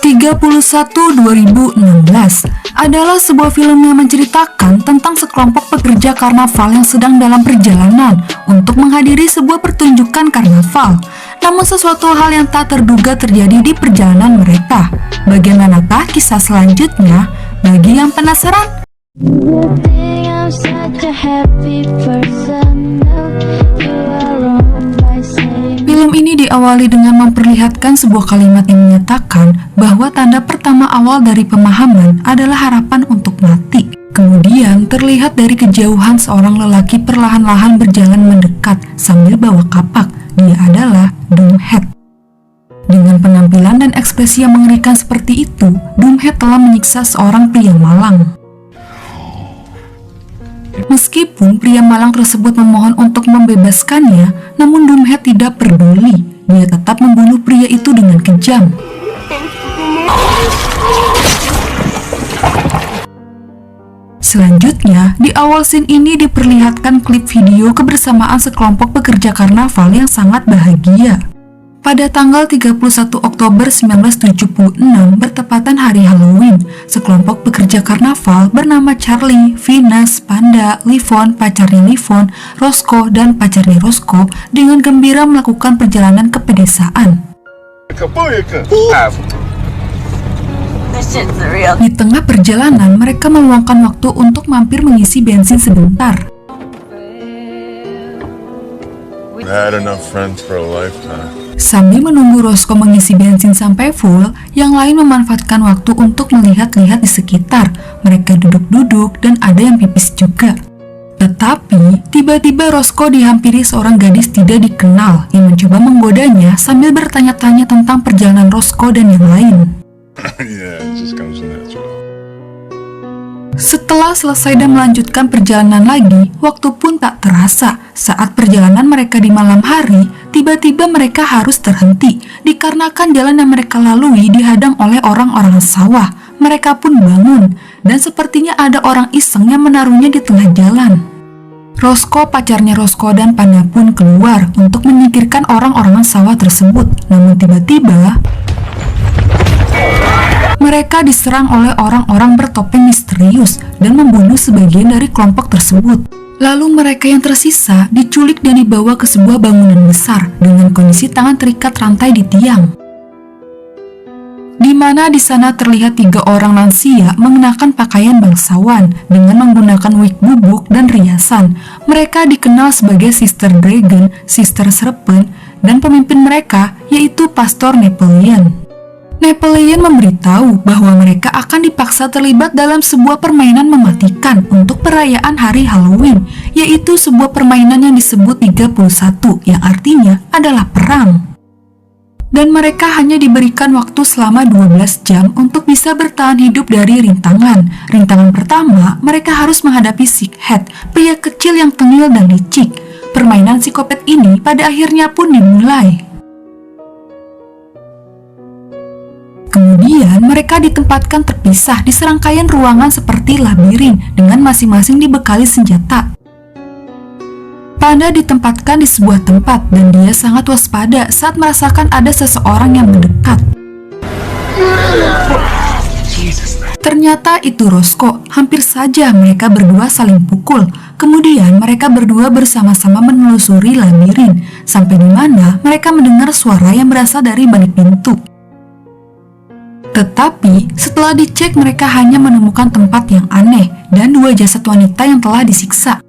31/2016 adalah sebuah film yang menceritakan tentang sekelompok pekerja karnaval yang sedang dalam perjalanan untuk menghadiri sebuah pertunjukan karnaval. Namun sesuatu hal yang tak terduga terjadi di perjalanan mereka. Bagaimanakah kisah selanjutnya? Bagi yang penasaran, film ini diawali dengan memperlihatkan sebuah kalimat yang menyatakan bahwa tanda pertama awal dari pemahaman adalah harapan untuk mati. Kemudian terlihat dari kejauhan seorang lelaki perlahan-lahan berjalan mendekat sambil bawa kapak. Dia adalah Doomhead. Dengan penampilan dan ekspresi yang mengerikan seperti itu, Doomhead telah menyiksa seorang pria malang. Meskipun pria malang tersebut memohon untuk membebaskannya, namun Doomhead tidak peduli. Dia tetap membunuh pria itu dengan kejam. Selanjutnya, di awal scene ini diperlihatkan klip video kebersamaan sekelompok pekerja karnaval yang sangat bahagia. Pada tanggal 31 Oktober 1976, bertepatan hari Halloween, sekelompok pekerja karnaval bernama Charlie, Venus, Panda, Livon, pacarnya Livon, Roscoe, dan pacarnya Roscoe dengan gembira melakukan perjalanan ke pedesaan. Di tengah perjalanan, mereka meluangkan waktu untuk mampir mengisi bensin sebentar. Sambil menunggu Roscoe mengisi bensin sampai full, yang lain memanfaatkan waktu untuk melihat-lihat di sekitar. Mereka duduk-duduk dan ada yang pipis juga. Tetapi, tiba-tiba Roscoe dihampiri seorang gadis tidak dikenal yang mencoba menggodanya sambil bertanya-tanya tentang perjalanan Roscoe dan yang lain. Setelah selesai dan melanjutkan perjalanan lagi, waktu pun tak terasa. Saat perjalanan mereka di malam hari, tiba-tiba mereka harus terhenti, dikarenakan jalan yang mereka lalui dihadang oleh orang-orang sawah. Mereka pun bangun, dan sepertinya ada orang iseng yang menaruhnya di tengah jalan. Roscoe, pacarnya Roscoe, dan Panda pun keluar untuk menyingkirkan orang-orang sawah tersebut. Namun tiba-tiba mereka diserang oleh orang-orang bertopeng misterius dan membunuh sebagian dari kelompok tersebut. Lalu mereka yang tersisa diculik dan dibawa ke sebuah bangunan besar dengan kondisi tangan terikat rantai di tiang. Di mana di sana terlihat 3 orang lansia mengenakan pakaian bangsawan dengan menggunakan wig bubuk dan riasan. Mereka dikenal sebagai Sister Dragon, Sister Serpent, dan pemimpin mereka yaitu Pastor Napoleon. Napoleon memberitahu bahwa mereka akan dipaksa terlibat dalam sebuah permainan mematikan untuk perayaan hari Halloween, yaitu sebuah permainan yang disebut 31, yang artinya adalah perang. Dan mereka hanya diberikan waktu selama 12 jam untuk bisa bertahan hidup dari rintangan. Rintangan pertama, mereka harus menghadapi Sickhead, pria kecil yang tengil dan licik. Permainan psikopat ini pada akhirnya pun dimulai. Kemudian mereka ditempatkan terpisah di serangkaian ruangan seperti labirin dengan masing-masing dibekali senjata. Panda ditempatkan di sebuah tempat dan dia sangat waspada saat merasakan ada seseorang yang mendekat. Ternyata itu Roscoe. Hampir saja mereka berdua saling pukul. Kemudian mereka berdua bersama-sama menelusuri labirin sampai di mana mereka mendengar suara yang berasal dari balik pintu. Tetapi, setelah dicek mereka hanya menemukan tempat yang aneh dan 2 jasad wanita yang telah disiksa.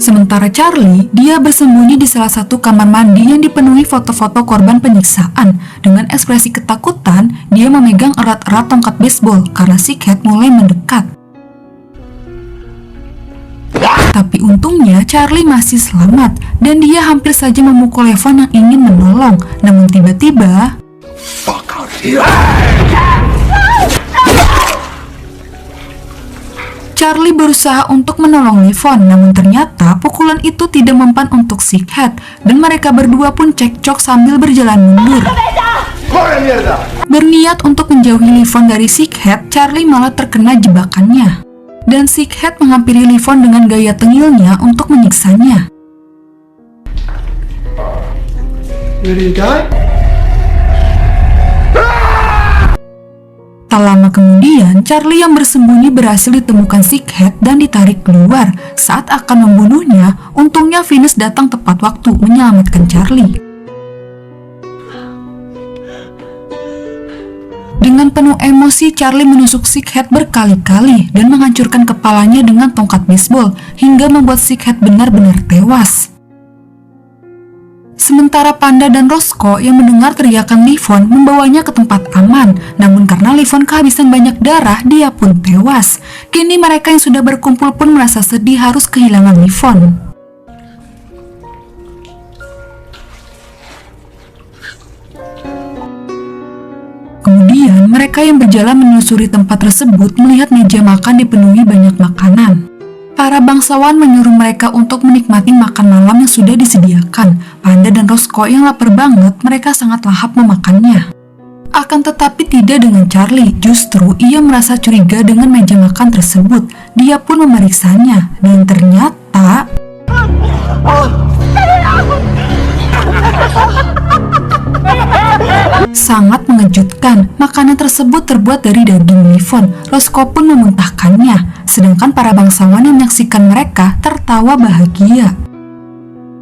Sementara Charlie, dia bersembunyi di salah satu kamar mandi yang dipenuhi foto-foto korban penyiksaan. Dengan ekspresi ketakutan, dia memegang erat-erat tongkat baseball karena Sickhead mulai mendekat. Tapi untungnya Charlie masih selamat dan dia hampir saja memukul Levon yang ingin menolong. Namun tiba-tiba Charlie berusaha untuk menolong Livon, namun ternyata pukulan itu tidak mempan untuk Sickhead dan mereka berdua pun cekcok sambil berjalan mundur. Berniat untuk menjauhi Livon dari Sickhead, Charlie malah terkena jebakannya. Dan Sickhead menghampiri Livon dengan gaya tengilnya untuk menyiksanya. Tak lama kemudian, Charlie yang bersembunyi berhasil ditemukan Sighead dan ditarik keluar. Saat akan membunuhnya, untungnya Venus datang tepat waktu menyelamatkan Charlie. Dengan penuh emosi, Charlie menusuk Sighead berkali-kali dan menghancurkan kepalanya dengan tongkat baseball hingga membuat Sighead benar-benar tewas. Sementara Panda dan Roscoe yang mendengar teriakan Livon membawanya ke tempat aman, namun karena Livon kehabisan banyak darah, dia pun tewas. Kini mereka yang sudah berkumpul pun merasa sedih harus kehilangan Livon. Kemudian mereka yang berjalan menyusuri tempat tersebut melihat meja makan dipenuhi banyak makanan. Para bangsawan menyuruh mereka untuk menikmati makan malam yang sudah disediakan. Panda dan Roscoe yang lapar banget, mereka sangat lahap memakannya. Akan tetapi tidak dengan Charlie, justru ia merasa curiga dengan meja makan tersebut. Dia pun memeriksanya, dan ternyata... Sangat mengejutkan, makanan tersebut terbuat dari daging Livon. Roscoe pun memuntahkannya, sedangkan para bangsawan yang menyaksikan mereka tertawa bahagia.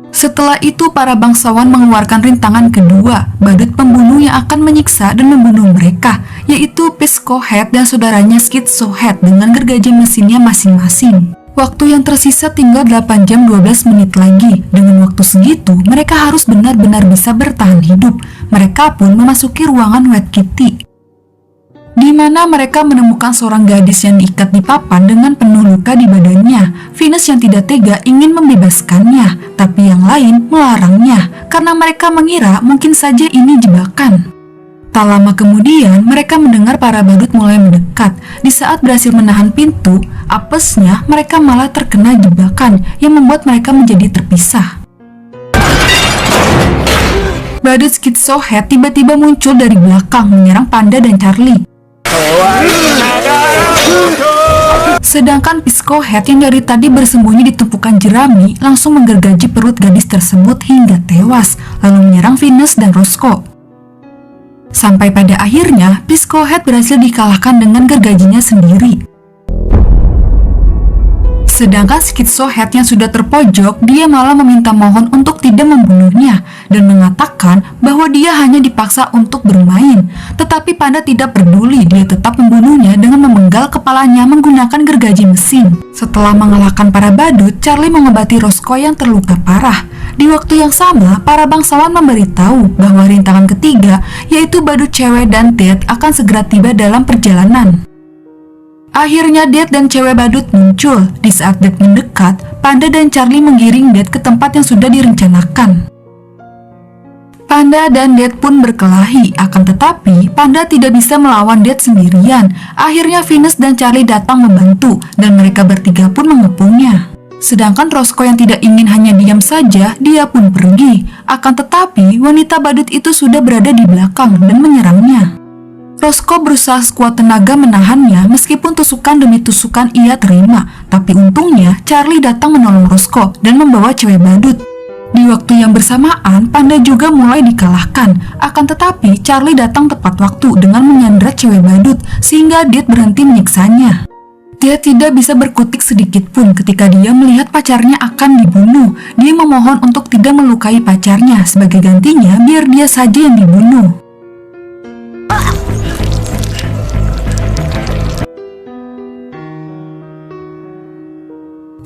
Setelah itu, para bangsawan mengeluarkan rintangan kedua, badut pembunuh yang akan menyiksa dan membunuh mereka, yaitu Piscohead dan saudaranya Schizohead dengan gergaji mesinnya masing-masing. Waktu yang tersisa tinggal 8 jam 12 menit lagi. Dengan waktu segitu, mereka harus benar-benar bisa bertahan hidup. Mereka pun memasuki ruangan White Kitty, di mana mereka menemukan seorang gadis yang diikat di papan dengan penuh luka di badannya. Venus yang tidak tega ingin membebaskannya, tapi yang lain melarangnya karena mereka mengira mungkin saja ini jebakan. Tak lama kemudian, mereka mendengar para badut mulai mendekat. Di saat berhasil menahan pintu, apesnya mereka malah terkena jebakan yang membuat mereka menjadi terpisah. Badut Schizohead tiba-tiba muncul dari belakang menyerang Panda dan Charlie. Sedangkan Piscohead yang dari tadi bersembunyi di tumpukan jerami langsung menggergaji perut gadis tersebut hingga tewas, lalu menyerang Venus dan Roscoe. Sampai pada akhirnya, Piscohead berhasil dikalahkan dengan gergajinya sendiri. Sedangkan Schizohead yang sudah terpojok, dia malah meminta mohon untuk tidak membunuhnya dan mengatakan bahwa dia hanya dipaksa untuk bermain. Tetapi Panda tidak peduli, dia tetap membunuhnya dengan memenggal kepalanya menggunakan gergaji mesin. Setelah mengalahkan para badut, Charlie mengobati Roscoe yang terluka parah. Di waktu yang sama, para bangsawan memberitahu bahwa rintangan ketiga, yaitu badut cewek dan Death, akan segera tiba dalam perjalanan. Akhirnya Death dan cewek badut muncul. Di saat Death mendekat, Panda dan Charlie menggiring Death ke tempat yang sudah direncanakan. Panda dan Death pun berkelahi, akan tetapi Panda tidak bisa melawan Death sendirian. Akhirnya Venus dan Charlie datang membantu, dan mereka bertiga pun mengepungnya. Sedangkan Roscoe yang tidak ingin hanya diam saja, dia pun pergi. Akan tetapi, wanita badut itu sudah berada di belakang dan menyerangnya. Roscoe berusaha sekuat tenaga menahannya meskipun tusukan demi tusukan ia terima. Tapi untungnya, Charlie datang menolong Roscoe dan membawa cewek badut. Di waktu yang bersamaan, Panda juga mulai dikalahkan. Akan tetapi, Charlie datang tepat waktu dengan menyandra cewek badut sehingga Death berhenti menyiksanya. Dia tidak bisa berkutik sedikit pun ketika dia melihat pacarnya akan dibunuh. Dia memohon untuk tidak melukai pacarnya, sebagai gantinya biar dia saja yang dibunuh.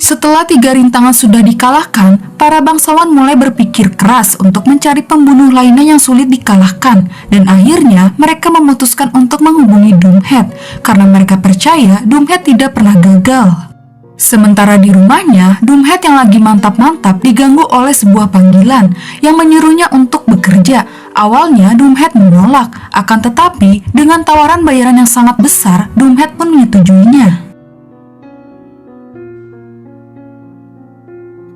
Setelah 3 rintangan sudah dikalahkan, para bangsawan mulai berpikir keras untuk mencari pembunuh lainnya yang sulit dikalahkan, dan akhirnya mereka memutuskan untuk menghubungi Doomhead karena mereka percaya Doomhead tidak pernah gagal. Sementara di rumahnya, Doomhead yang lagi mantap-mantap diganggu oleh sebuah panggilan yang menyuruhnya untuk bekerja. Awalnya Doomhead menolak, akan tetapi dengan tawaran bayaran yang sangat besar, Doomhead pun menyetujuinya.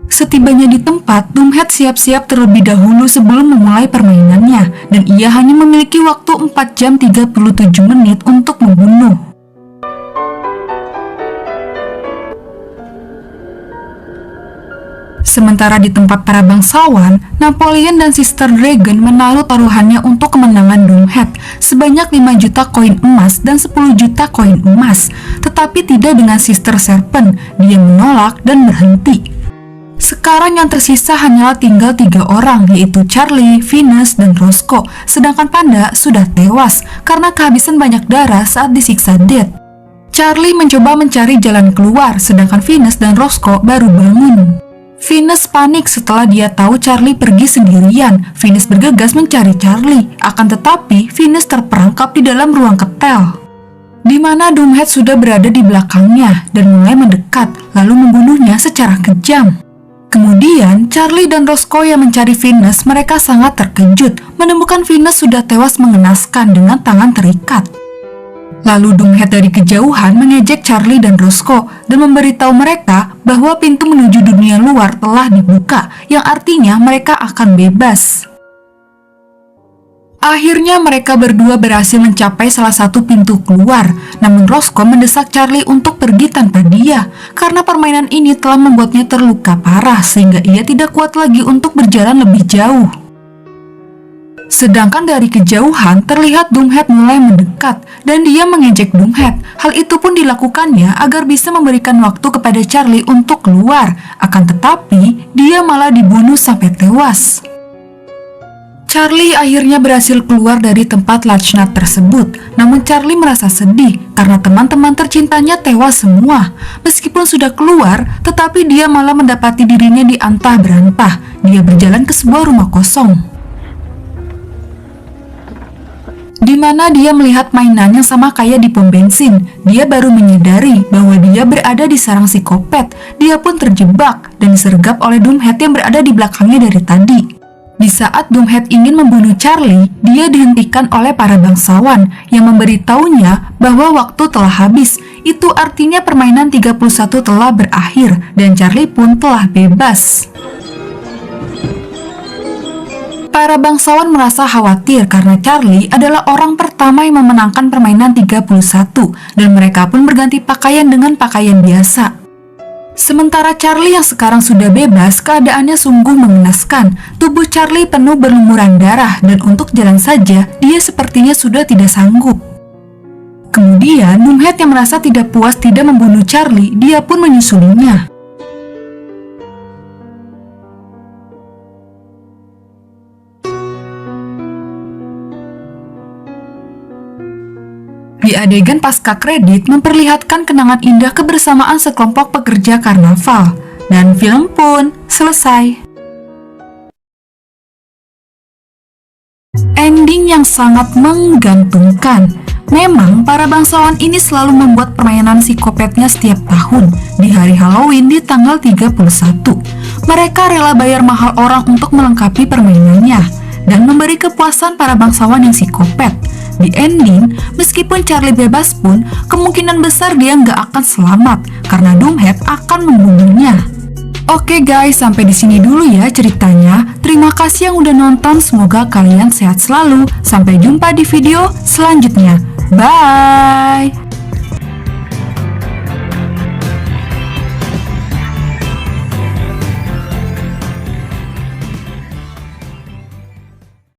Setibanya di tempat, Doomhead siap-siap terlebih dahulu sebelum memulai permainannya, dan ia hanya memiliki waktu 4 jam 37 menit untuk membunuh. Sementara di tempat para bangsawan, Napoleon dan Sister Dragon menaruh taruhannya untuk kemenangan Doomhead sebanyak 5 juta koin emas dan 10 juta koin emas, tetapi tidak dengan Sister Serpent. Dia menolak dan berhenti. Sekarang yang tersisa hanyalah tinggal 3 orang, yaitu Charlie, Venus, dan Roscoe, sedangkan Panda sudah tewas karena kehabisan banyak darah saat disiksa Death. Charlie mencoba mencari jalan keluar, sedangkan Venus dan Roscoe baru bangun. Venus panik setelah dia tahu Charlie pergi sendirian. Venus bergegas mencari Charlie, akan tetapi Venus terperangkap di dalam ruang ketel, di mana Doomhead sudah berada di belakangnya dan mulai mendekat, lalu membunuhnya secara kejam. Kemudian, Charlie dan Roscoe yang mencari Venus, mereka sangat terkejut menemukan Venus sudah tewas mengenaskan dengan tangan terikat. Lalu Doomhead dari kejauhan mengejek Charlie dan Roscoe dan memberitahu mereka bahwa pintu menuju dunia luar telah dibuka, yang artinya mereka akan bebas. Akhirnya mereka berdua berhasil mencapai salah satu pintu keluar, namun Roscoe mendesak Charlie untuk pergi tanpa dia, karena permainan ini telah membuatnya terluka parah sehingga ia tidak kuat lagi untuk berjalan lebih jauh. Sedangkan dari kejauhan terlihat Doomhead mulai mendekat dan dia mengejek Doomhead. Hal itu pun dilakukannya agar bisa memberikan waktu kepada Charlie untuk keluar. Akan tetapi dia malah dibunuh sampai tewas. Charlie akhirnya berhasil keluar dari tempat Lachnut tersebut. Namun Charlie merasa sedih karena teman-teman tercintanya tewas semua. Meskipun sudah keluar, tetapi dia malah mendapati dirinya diantah berantah. Dia berjalan ke sebuah rumah kosong, di mana dia melihat mainan yang sama kayak di pom bensin. Dia baru menyadari bahwa dia berada di sarang psikopat. Dia pun terjebak dan disergap oleh Doomhead yang berada di belakangnya dari tadi. Di saat Doomhead ingin membunuh Charlie, dia dihentikan oleh para bangsawan yang memberitahunya bahwa waktu telah habis. Itu artinya permainan 31 telah berakhir dan Charlie pun telah bebas. Para bangsawan merasa khawatir karena Charlie adalah orang pertama yang memenangkan permainan 31 dan mereka pun berganti pakaian dengan pakaian biasa. Sementara Charlie yang sekarang sudah bebas, keadaannya sungguh mengenaskan. Tubuh Charlie penuh berlumuran darah dan untuk jalan saja dia sepertinya sudah tidak sanggup. Kemudian Doomhead yang merasa tidak puas tidak membunuh Charlie, dia pun menyusulinya. Di adegan pasca kredit memperlihatkan kenangan indah kebersamaan sekelompok pekerja karnaval, dan film pun selesai. Ending yang sangat menggantungkan. Memang para bangsawan ini selalu membuat permainan psikopatnya setiap tahun di hari Halloween di tanggal 31. Mereka rela bayar mahal orang untuk melengkapi permainannya dan memberi kepuasan para bangsawan yang psikopat. Di ending, meskipun Charlie bebas pun, kemungkinan besar dia nggak akan selamat karena Doomhead akan membunuhnya. Oke guys, sampai di sini dulu ya ceritanya. Terima kasih yang udah nonton, semoga kalian sehat selalu. Sampai jumpa di video selanjutnya. Bye!